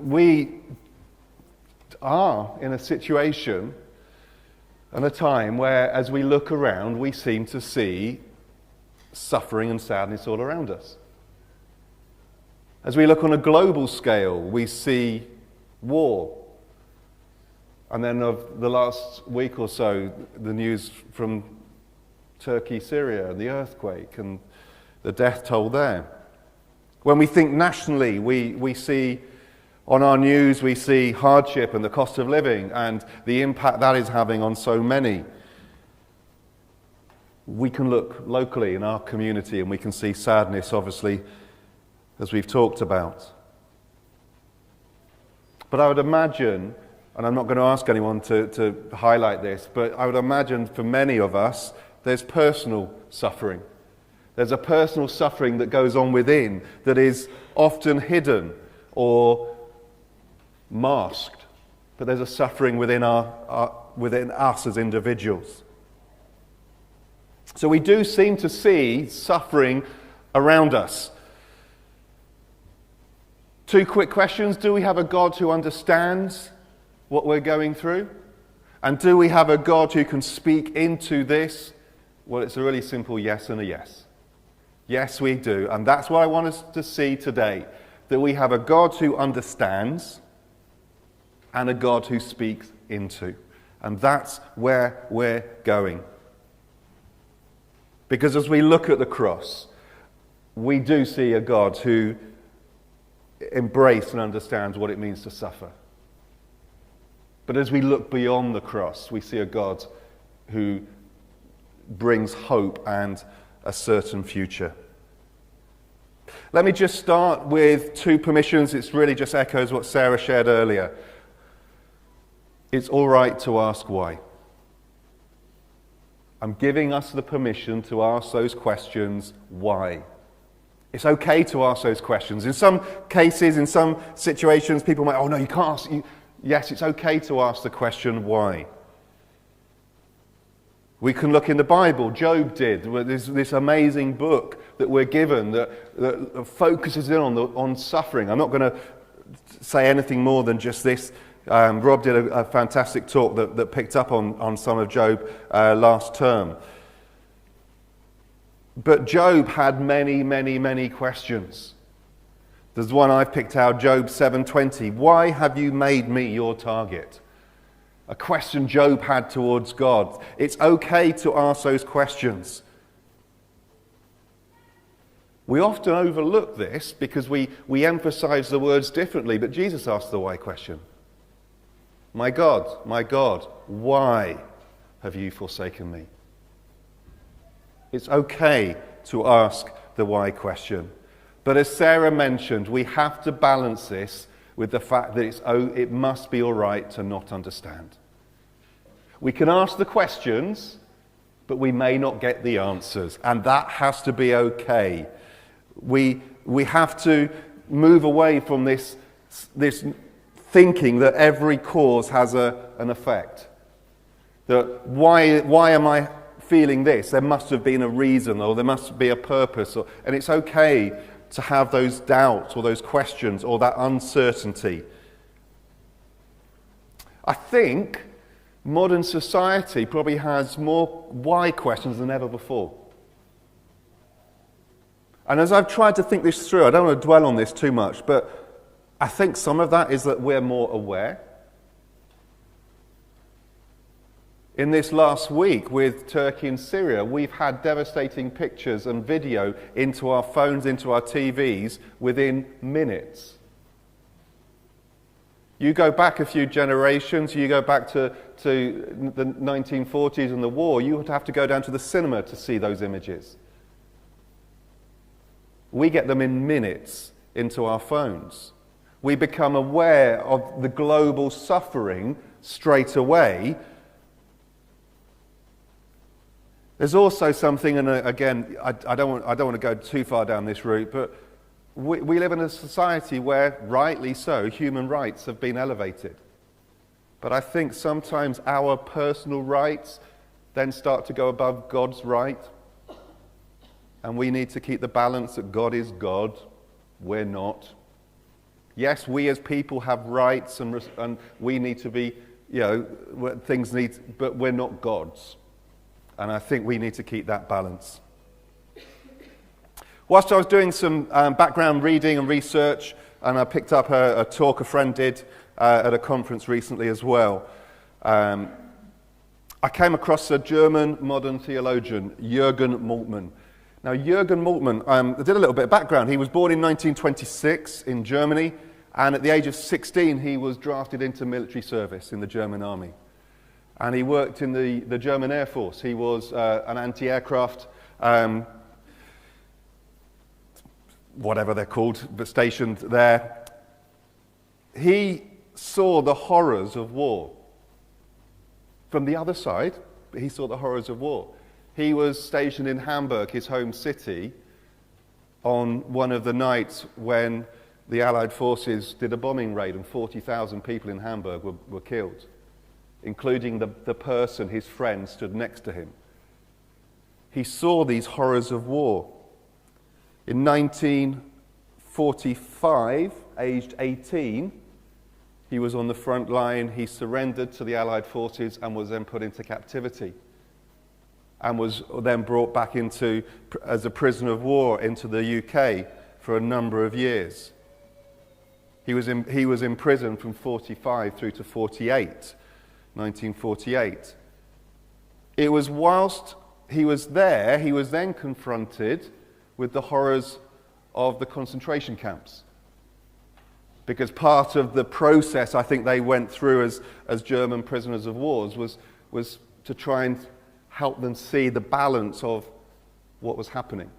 we are in a situation and a time where, as we look around, we seem to see suffering and sadness all around us. As we look on a global scale, we see war. And then of the last week or so, the news from Turkey, Syria, and the earthquake and the death toll there. When we think nationally, we see on our news, we see hardship and the cost of living and the impact that is having on so many. We can look locally in our community and we can see sadness, obviously, as we've talked about. But I would imagine, and I'm not going to ask anyone to highlight this, but I would imagine for many of us, there's personal suffering. There's a personal suffering that goes on within that is often hidden or masked, but there's a suffering within within us as individuals. So we do seem to see suffering around us. Two quick questions. Do we have a God who understands what we're going through? And do we have a God who can speak into this? Well, it's a really simple yes and a yes. Yes, we do. And that's what I want us to see today. That we have a God who understands and a God who speaks into. And that's where we're going. Because as we look at the cross, we do see a God who embraces and understands what it means to suffer. But as we look beyond the cross, we see a God who brings hope and a certain future. Let me just start with two permissions. It really just echoes what Sarah shared earlier. It's all right to ask why. I'm giving us the permission to ask those questions, why? It's okay to ask those questions. In some cases, in some situations, people might, oh no, you can't ask. Yes, it's okay to ask the question, why? We can look in the Bible. Job did. There's this amazing book that we're given that focuses in on suffering. I'm not going to say anything more than just this. Rob did a fantastic talk that picked up on some of Job last term. But Job had many, many, many questions. There's one I've picked out, Job 7:20. Why have you made me your target? A question Job had towards God. It's okay to ask those questions. We often overlook this because we emphasize the words differently, but Jesus asked the why question. My God, why have you forsaken me? It's okay to ask the why question. But as Sarah mentioned, we have to balance this with the fact that it must be all right to not understand. We can ask the questions, but we may not get the answers, and that has to be okay. We have to move away from this thinking that every cause has an effect. That why am I feeling this? There must have been a reason, or there must be a purpose, and it's okay to have those doubts or those questions or that uncertainty. I think modern society probably has more why questions than ever before. And as I've tried to think this through, I don't want to dwell on this too much, but I think some of that is that we're more aware. In this last week with Turkey and Syria, we've had devastating pictures and video into our phones, into our TVs within minutes. You go back a few generations, you go back to the 1940s and the war, you would have to go down to the cinema to see those images. We get them in minutes into our phones. We become aware of the global suffering straight away. There's also something, and again, I don't want to go too far down this route, but we live in a society where, rightly so, human rights have been elevated. But I think sometimes our personal rights then start to go above God's right. And we need to keep the balance that God is God, we're not. Yes, we as people have rights and we need to be, but we're not gods. And I think we need to keep that balance. Whilst I was doing some background reading and research, and I picked up a talk a friend did at a conference recently as well, I came across a German modern theologian, Jürgen Moltmann. Now, Jürgen Moltmann, I did a little bit of background. He was born in 1926 in Germany, and at the age of 16, he was drafted into military service in the German army. And he worked in the German Air Force. He was an anti-aircraft, whatever they're called, but stationed there. He saw the horrors of war. From the other side, he saw the horrors of war. He was stationed in Hamburg, his home city, on one of the nights when the Allied forces did a bombing raid and 40,000 people in Hamburg were killed, including the person, his friend, stood next to him. He saw these horrors of war. In 1945, aged 18, he was on the front line. He surrendered to the Allied forces and was then put into captivity and was then brought back as a prisoner of war into the UK for a number of years. He was in prison from 45 through to 1948. It was whilst he was there, he was then confronted with the horrors of the concentration camps. Because part of the process I think they went through as German prisoners of war was to try and help them see the balance of what was happening.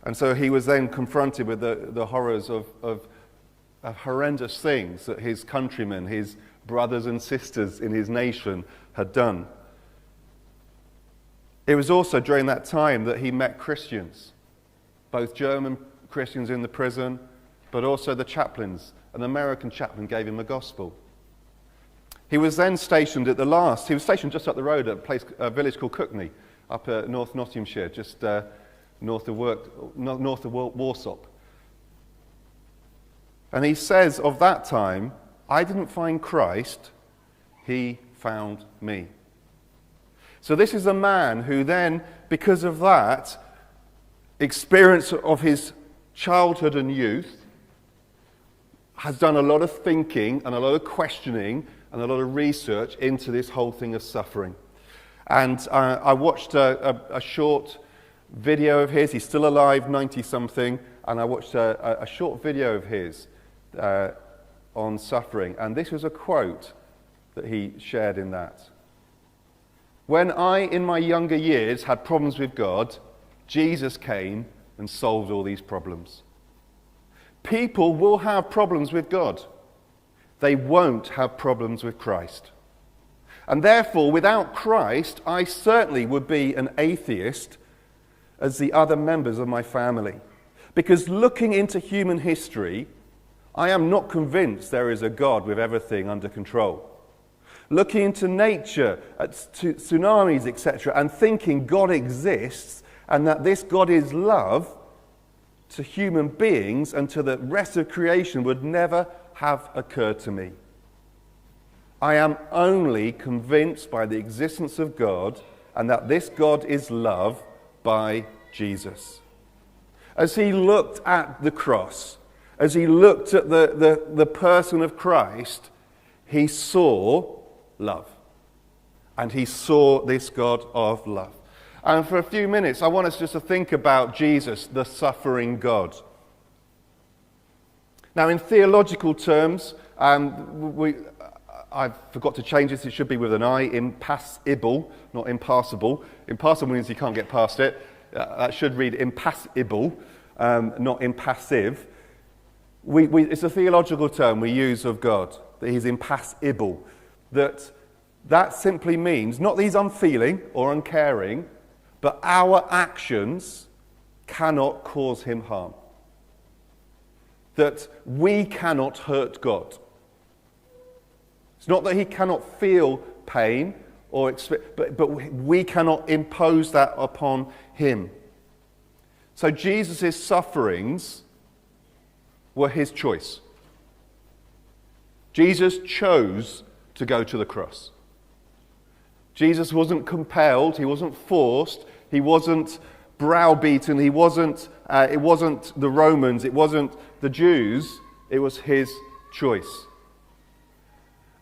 And so he was then confronted with the horrors of horrendous things that his countrymen, his brothers and sisters in his nation had done. It was also during that time that he met Christians, both German Christians in the prison, but also the chaplains. An American chaplain gave him the gospel. He was then stationed he was stationed just up the road at a village called Cookney, up North Nottinghamshire, just north of Warsaw. And he says of that time, I didn't find Christ, he found me. So this is a man who then, because of that experience of his childhood and youth, has done a lot of thinking and a lot of questioning and a lot of research into this whole thing of suffering. And I watched a short video of his. He's still alive, 90-something, and I watched a short video of his on suffering. And this was a quote that he shared in that. When I, in my younger years, had problems with God, Jesus came and solved all these problems. People will have problems with God. They won't have problems with Christ. And therefore, without Christ, I certainly would be an atheist as the other members of my family. Because looking into human history, I am not convinced there is a God with everything under control. Looking into nature, at tsunamis, etc., and thinking God exists and that this God is love to human beings and to the rest of creation would never have occurred to me. I am only convinced by the existence of God and that this God is love by Jesus. As he looked at the cross, as he looked at the person of Christ, he saw love. And he saw this God of love. And for a few minutes, I want us just to think about Jesus, the suffering God. Now, in theological terms, I forgot to change this. It should be with an I, impassible, not impassable. Impassable means you can't get past it. That should read impassible, not impassive. It's a theological term we use of God, that he's impassible. That simply means not that he's unfeeling or uncaring, but our actions cannot cause him harm. That we cannot hurt God. It's not that he cannot feel pain, but we cannot impose that upon him. So Jesus' sufferings were his choice. Jesus chose to go to the cross. Jesus wasn't compelled, he wasn't forced, he wasn't browbeaten, it wasn't the Romans, it wasn't the Jews, it was his choice.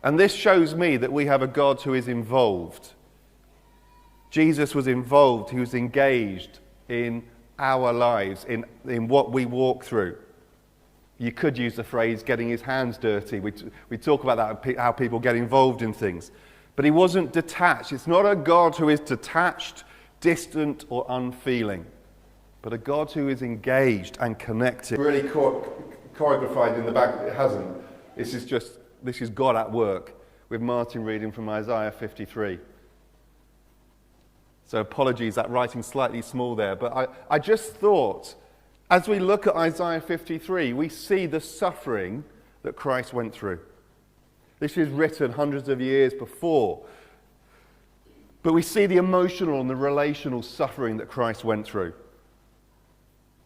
And this shows me that we have a God who is involved. Jesus was involved, he was engaged in our lives, in what we walk through. You could use the phrase getting his hands dirty. We talk about that, how people get involved in things. But he wasn't detached. It's not a God who is detached, distant, or unfeeling, but a God who is engaged and connected. Really choreographed in the back, it hasn't. This is God at work, with Martin reading from Isaiah 53. So apologies, that writing's slightly small there, but I just thought, as we look at Isaiah 53, we see the suffering that Christ went through. This is written hundreds of years before. But we see the emotional and the relational suffering that Christ went through.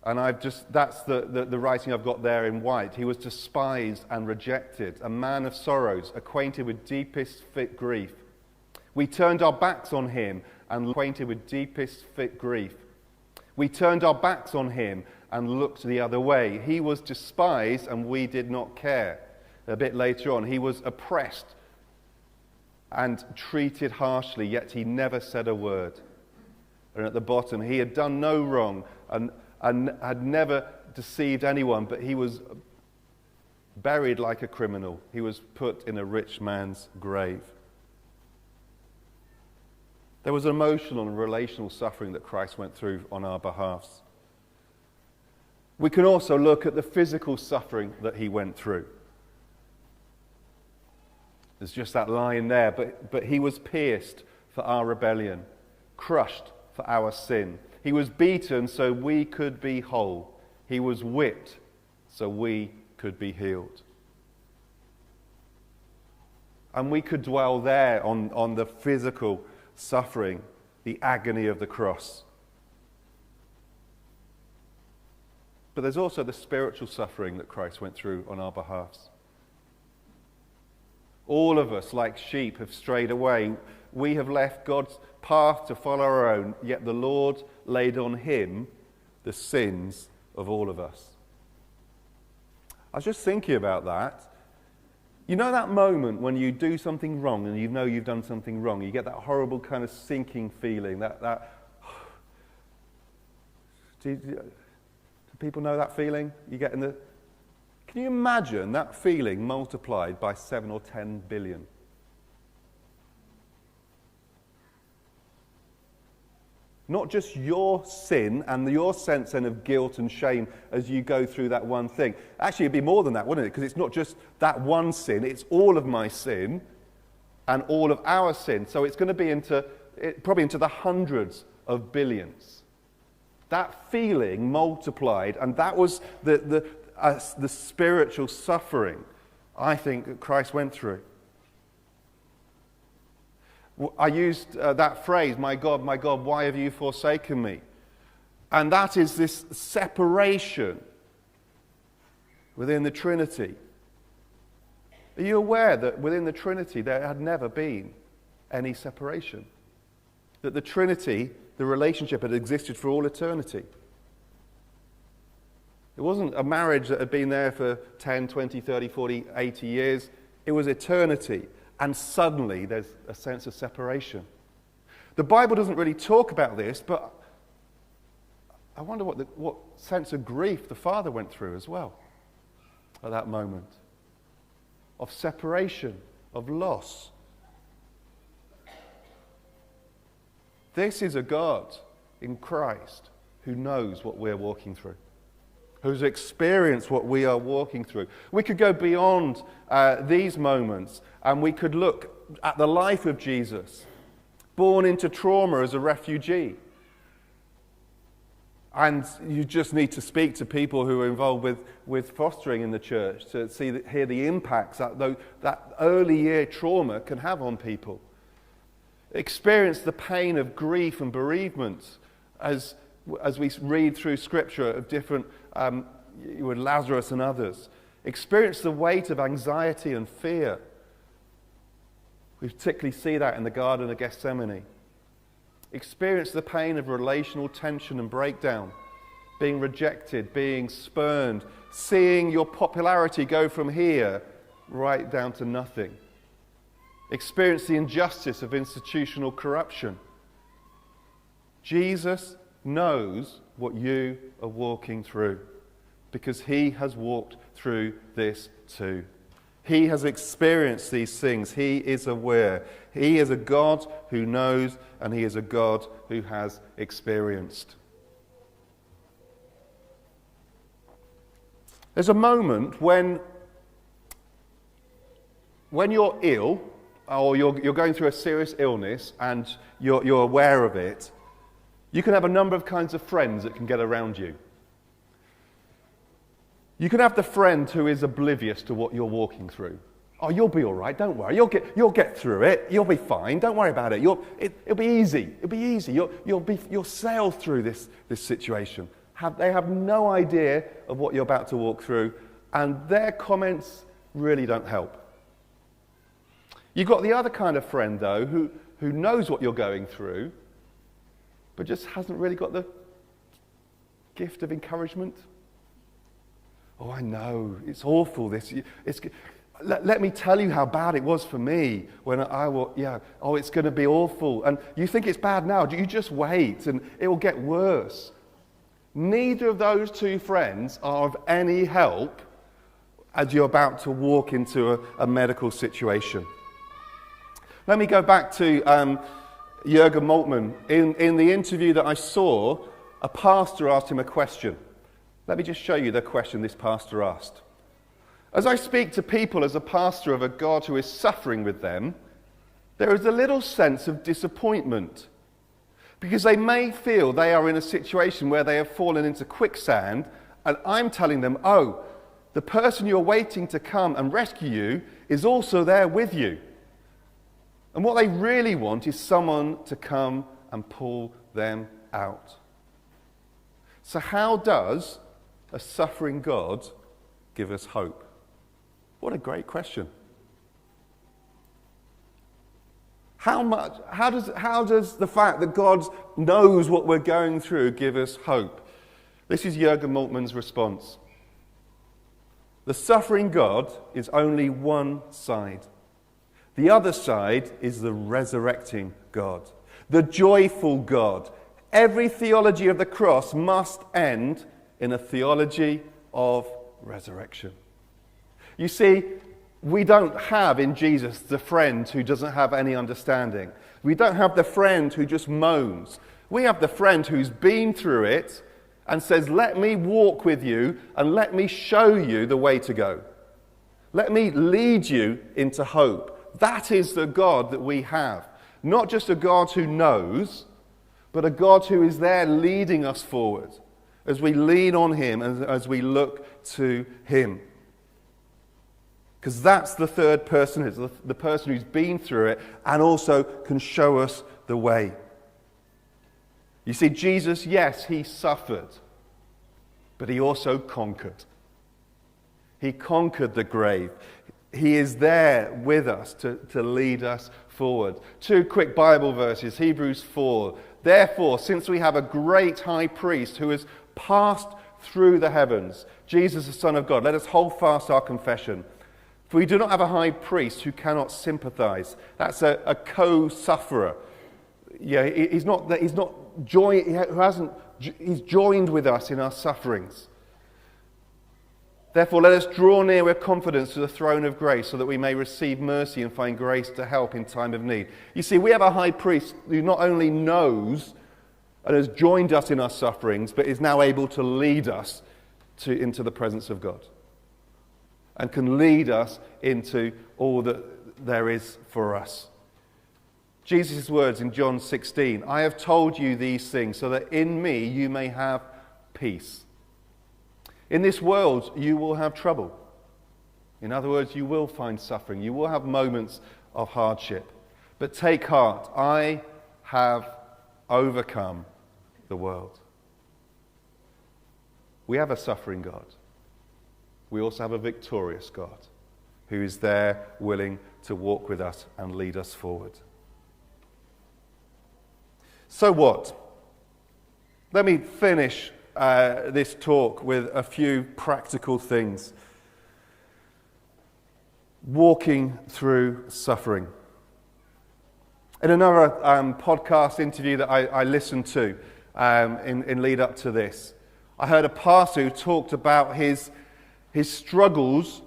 And that's the writing I've got there in white. He was despised and rejected, a man of sorrows, acquainted with deepest fit grief. We turned our backs on him and acquainted with deepest fit grief. We turned our backs on him and looked the other way. He was despised and we did not care. A bit later on, he was oppressed and treated harshly, yet he never said a word. And at the bottom, he had done no wrong and had never deceived anyone, but he was buried like a criminal. He was put in a rich man's grave. There was emotional and relational suffering that Christ went through on our behalfs. We can also look at the physical suffering that he went through. There's just that line there, but he was pierced for our rebellion, crushed for our sin. He was beaten so we could be whole. He was whipped so we could be healed. And we could dwell there on the physical suffering, the agony of the cross. But there's also the spiritual suffering that Christ went through on our behalfs. All of us, like sheep, have strayed away. We have left God's path to follow our own, yet the Lord laid on him the sins of all of us. I was just thinking about that. You know that moment when you do something wrong and you know you've done something wrong, you get that horrible kind of sinking feeling, do people know that feeling? You get in the... Can you imagine that feeling multiplied by 7 or 10 billion? Not just your sin and your sense then of guilt and shame as you go through that one thing. Actually, it'd be more than that, wouldn't it? Because it's not just that one sin, it's all of my sin and all of our sin. So it's going to be probably into the hundreds of billions. That feeling multiplied, and that was the spiritual suffering, I think, that Christ went through. I used that phrase, my God, why have you forsaken me? And that is this separation within the Trinity. Are you aware that within the Trinity there had never been any separation? That the Trinity, the relationship, had existed for all eternity. It wasn't a marriage that had been there for 10, 20, 30, 40, 80 years. It was eternity. And suddenly there's a sense of separation. The Bible doesn't really talk about this, but I wonder what sense of grief the Father went through as well at that moment. Of separation, of loss. This is a God in Christ who knows what we're walking through, who's experienced what we are walking through. We could go beyond these moments and we could look at the life of Jesus, born into trauma as a refugee. And you just need to speak to people who are involved with fostering in the church to hear the impacts that early year trauma can have on people. Experience the pain of grief and bereavement as we read through Scripture of different with Lazarus and others. Experience the weight of anxiety and fear. We particularly see that in the Garden of Gethsemane. Experience the pain of relational tension and breakdown, being rejected, being spurned, seeing your popularity go from here right down to nothing. Experience the injustice of institutional corruption. Jesus knows what you are walking through because he has walked through this too. He has experienced these things. He is aware. He is a God who knows, and he is a God who has experienced. There's a moment when you're ill, or you're going through a serious illness and you're aware of it. You can have a number of kinds of friends that can get around you. You can have the friend who is oblivious to what you're walking through. Oh, you'll be all right, don't worry. You'll get through it. You'll be fine. Don't worry about it. It'll be easy. It'll be easy. You'll sail through this situation. They have no idea of what you're about to walk through, and their comments really don't help. You've got the other kind of friend, though, who knows what you're going through, but just hasn't really got the gift of encouragement. Oh, I know, it's awful. Let me tell you how bad it was for me when it's going to be awful. And you think it's bad now, you just wait and it will get worse. Neither of those two friends are of any help as you're about to walk into a medical situation. Let me go back to Jürgen Moltmann. In the interview that I saw, a pastor asked him a question. Let me just show you the question this pastor asked. As I speak to people as a pastor of a God who is suffering with them, there is a little sense of disappointment because they may feel they are in a situation where they have fallen into quicksand, and I'm telling them, oh, the person you're waiting to come and rescue you is also there with you. And what they really want is someone to come and pull them out. So how does a suffering God give us hope? What a great question. How does the fact that God knows what we're going through give us hope? This is Jürgen Moltmann's response. The suffering God is only one side. The other side is the resurrecting God, the joyful God. Every theology of the cross must end in a theology of resurrection. You see, we don't have in Jesus the friend who doesn't have any understanding. We don't have the friend who just moans. We have the friend who's been through it and says, let me walk with you and let me show you the way to go. Let me lead you into hope. That is the God that we have. Not just a God who knows, but a God who is there leading us forward as we lean on him and as we look to him. Because that's the third person, it's the person who's been through it and also can show us the way. You see, Jesus, yes, he suffered, but he also conquered. He conquered the grave. He is there with us to lead us forward. 2 quick Bible verses, Hebrews 4. Therefore, since we have a great high priest who has passed through the heavens, Jesus, the Son of God, let us hold fast our confession. For we do not have a high priest who cannot sympathize. That's a co-sufferer. Yeah, he's joined with us in our sufferings. Therefore, let us draw near with confidence to the throne of grace so that we may receive mercy and find grace to help in time of need. You see, we have a high priest who not only knows and has joined us in our sufferings, but is now able to lead us into the presence of God and can lead us into all that there is for us. Jesus' words in John 16, I have told you these things so that in me you may have peace. In this world, you will have trouble. In other words, you will find suffering. You will have moments of hardship. But take heart, I have overcome the world. We have a suffering God. we also have a victorious God who is there willing to walk with us and lead us forward. So what? Let me finish this talk with a few practical things. Walking through suffering. In another podcast interview that I listened to in lead up to this, I heard a pastor who talked about his struggles,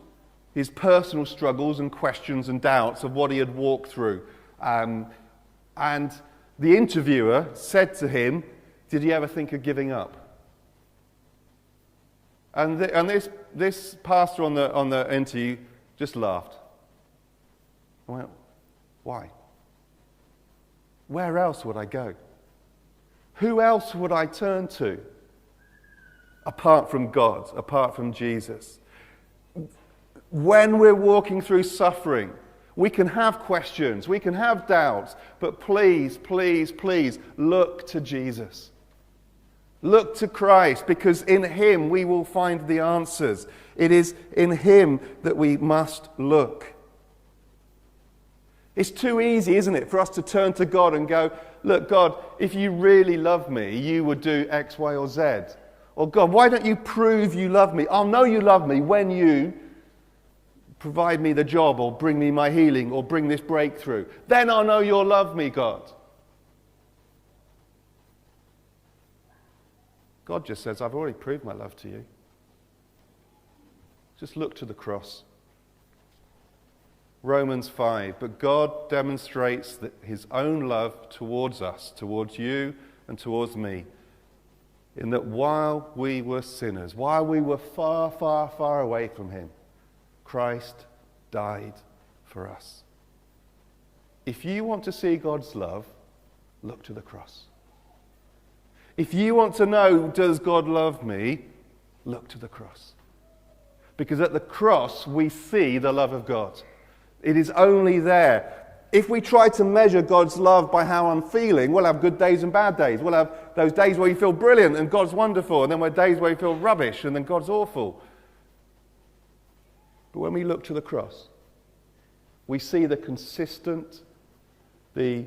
his personal struggles and questions and doubts of what he had walked through. And the interviewer said to him, "Did you ever think of giving up?" And this pastor on the interview just laughed. I went, "Why? Where else would I go? Who else would I turn to? Apart from God, apart from Jesus." When we're walking through suffering, we can have questions, we can have doubts, but please, please, please look to Jesus. Look to Christ, because in him we will find the answers. It is in him that we must look. It's too easy, isn't it, for us to turn to God and go, "Look, God, if you really love me, you would do X, Y, or Z. Or God, why don't you prove you love me? I'll know you love me when you provide me the job, or bring me my healing, or bring this breakthrough. Then I'll know you'll love me, God." God just says, "I've already proved my love to you. Just look to the cross." Romans 5, but God demonstrates that his own love towards us, towards you and towards me, in that while we were sinners, while we were far, far, far away from him, Christ died for us. If you want to see God's love, look to the cross. If you want to know, does God love me, look to the cross. Because at the cross, we see the love of God. It is only there. If we try to measure God's love by how I'm feeling, we'll have good days and bad days. We'll have those days where you feel brilliant and God's wonderful, and then we'll have days where you feel rubbish and then God's awful. But when we look to the cross, we see the consistent, the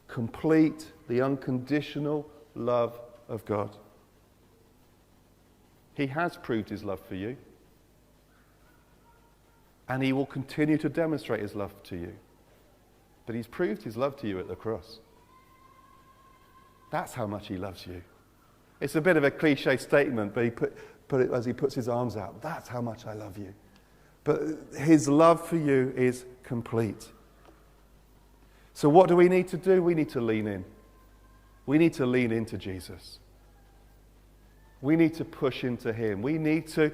complete, the unconditional love of God. He has proved his love for you. And he will continue to demonstrate his love to you. But he's proved his love to you at the cross. That's how much he loves you. It's a bit of a cliche statement, but he put it as he puts his arms out. That's how much I love you. But his love for you is complete. So what do we need to do? We need to lean in. We need to lean into Jesus. We need to push into him. We need to...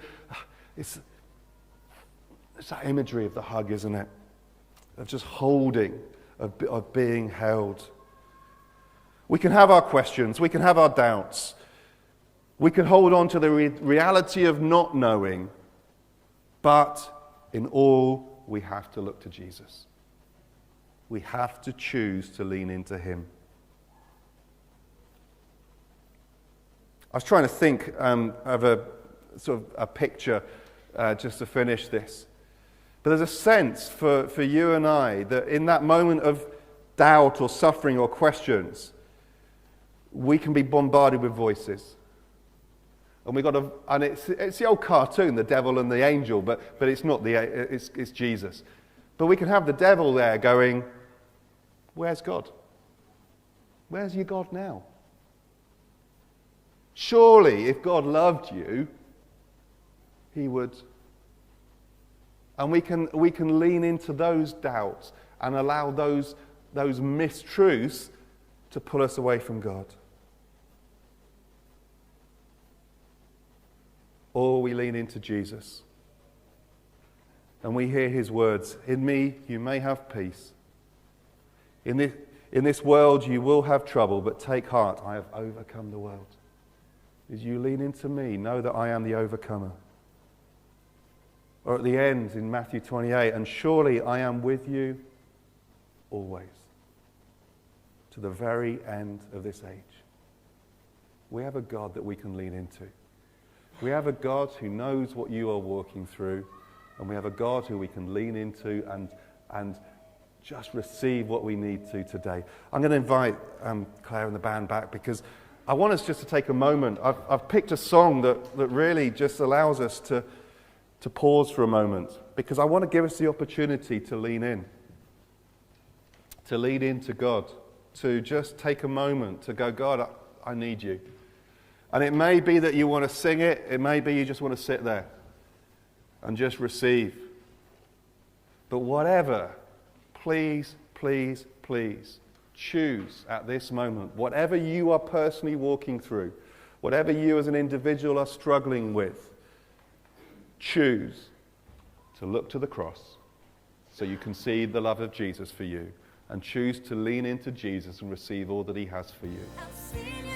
It's that imagery of the hug, isn't it? Of just holding, of being held. We can have our questions. We can have our doubts. We can hold on to the reality of not knowing. But in all, we have to look to Jesus. We have to choose to lean into him. I was trying to think of a sort of a picture just to finish this. But there's a sense for you and I that in that moment of doubt or suffering or questions, we can be bombarded with voices. And it's the old cartoon, the devil and the angel, but it's not it's Jesus. But we can have the devil there going, "Where's God? Where's your God now? Surely, if God loved you, he would..." And we can lean into those doubts and allow those mistruths to pull us away from God. Or we lean into Jesus. And we hear his words, "In me you may have peace. In this world you will have trouble, but take heart, I have overcome the world." As you lean into me, know that I am the overcomer. Or at the end in Matthew 28, "And surely I am with you always, to the very end of this age." We have a God that we can lean into. We have a God who knows what you are walking through, and we have a God who we can lean into and just receive what we need to today. I'm going to invite Claire and the band back because I want us just to take a moment. I've picked a song that really just allows us to pause for a moment, because I want to give us the opportunity to lean into God, to just take a moment to go, God, I need you. And it may be that you want to sing it, it may be you just want to sit there and just receive. But whatever, please, please, please, choose at this moment, whatever you are personally walking through, whatever you as an individual are struggling with, choose to look to the cross so you can see the love of Jesus for you, and choose to lean into Jesus and receive all that he has for you.